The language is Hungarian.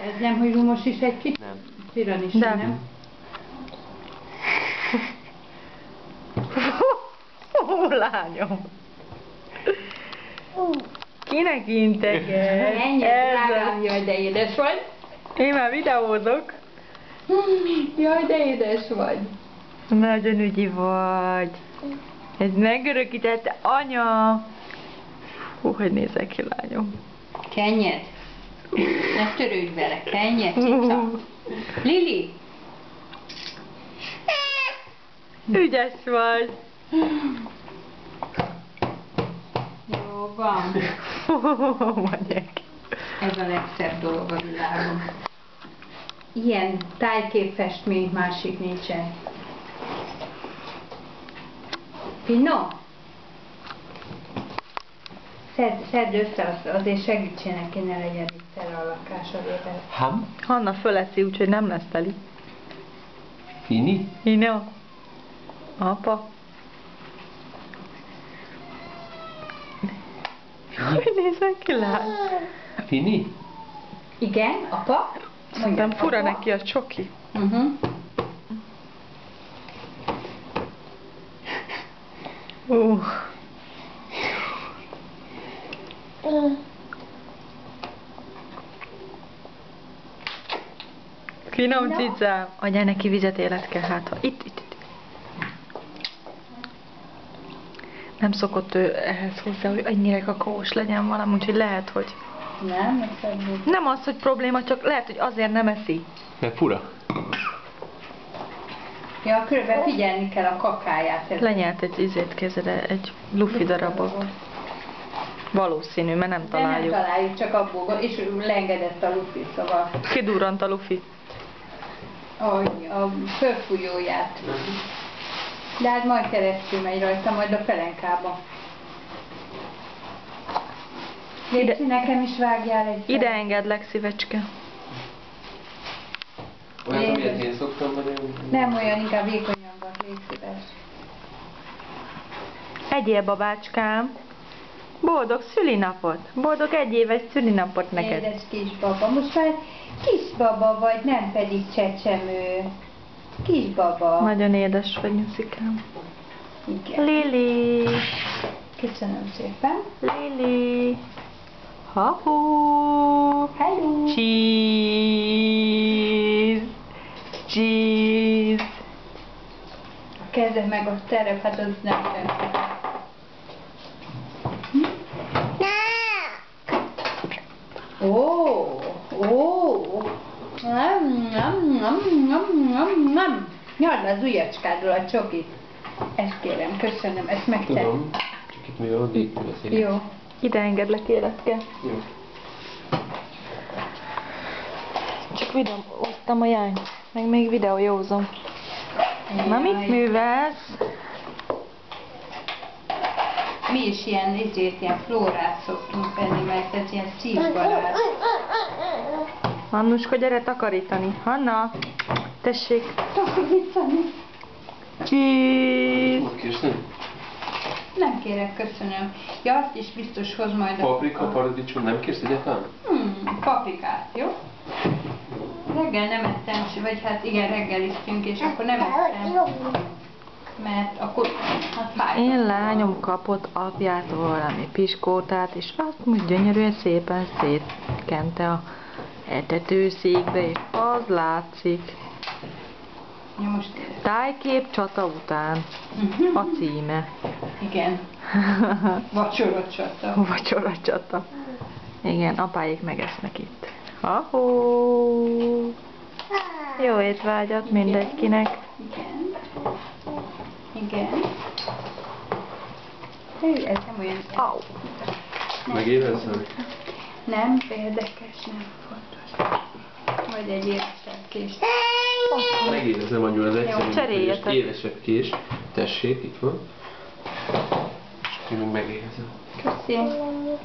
Ez nem, hogy rumos is egy kicsit? Nem. Tiranis, De. nem? Ó, lányom! Kinek integet? Ennyi, drágám, jaj, de édes vagy. Én már videózok. Jaj, de édes vagy. Nagyon ügyi vagy. Ez megörökítette anya. Hú, hogy nézel ki, lányom. Kenjed? Ne törődj vele, kenjed, cica. Lili! Ügyes vagy. Jó van. Mondják. Ez a legszebb dolog a világon. Ilyen tájképfestmény másik nincsen. Pino? Szedd össze, azért segítsen neki, ne legyen itt tele a lakás a vétel. Ham? Hanna föleszi, úgyhogy nem lesz teli. Fini? Ino? Apa? Hogy nézel ki, lány? Fini? Igen, apa? Szerintem fura apa? neki a csoki. Finom cica. Adjál neki vizet, élet kell, hát ha. Itt. Nem szokott ő ehhez hozzá, hogy annyira kakaós legyen valami, úgyhogy lehet, hogy... Nem, ez Nem az, hogy probléma, csak lehet, hogy azért nem eszi. Mert fura. Ja, körülbelül figyelni kell a kakáját. Lenyelt egy izét kezére, egy lufi darabot. Valószínű, mert nem De nem találjuk. találjuk, csak abból, és leengedett a lufi, szóval Kidurrant a lufi. a fölfújóját. De hát majd keresztül megy rajta, majd a pelenkába. Légy, nekem is vágjál egy Ide engedlek, szívecske. Olyan, amilyet én szoktam, vagy Nem olyan, inkább vékonyabbat, légy szíves. Egyél, babácskám. Boldog szülinapot. Boldog egyéves szülinapot neked. Édes kisbaba, most már kisbaba vagy, nem pedig csecsemő. Kisbaba. Nagyon édes vagy, nyuszikám. Igen. Lili. Köszönöm szépen. Lili. Ha-hú. Hello. Cheese. Cheese. A keze meg a terep, hát az nem sem. Ó. Nyald az ujjacskádról a csokit. Ezt kérem, köszönöm, ezt megtettem. tudom. Csak itt mivel addig beszélek. Jó. Ide engedlek, életke. Jó. Csak videóztam a jányt. Meg még videójózom. Na, mit művelsz? Mi is ilyen flórát szoktunk venni, mert ez ilyen szívbarát. Hannuska, gyere takarítani. Hanna, tessék. Takarítani? Cheese. Köszönöm. Nem kérek, köszönöm. Ja, azt is biztos hoz majd Paprika, paradicsom, nem kérsz egyáltalán? Paprikát, jó? Reggel nem ettem, vagy hát igen, reggeliztünk, és akkor nem ettem. Mert akkor hát fájt. Én lányom kapott apjától valami piskótát, és azt úgy gyönyörűen szépen szétkente a etetőszékbe, és az látszik. Ja, most... Tájkép csata után. A címe. Igen. Vacsora csata. Vacsora csata. Igen, apáik megesznek itt. Ahó! Jó étvágyat mindenkinek. Igen. Igen. Ez nem olyan... Au! Megérezzel? Nem érdekes, nem fontos. Vagy egy élesebb kés. Megérezem, anyu, az egyszerű. cseréljetek. Élesebb kés. Tessék, itt van. És én meg megérezem. Köszönöm.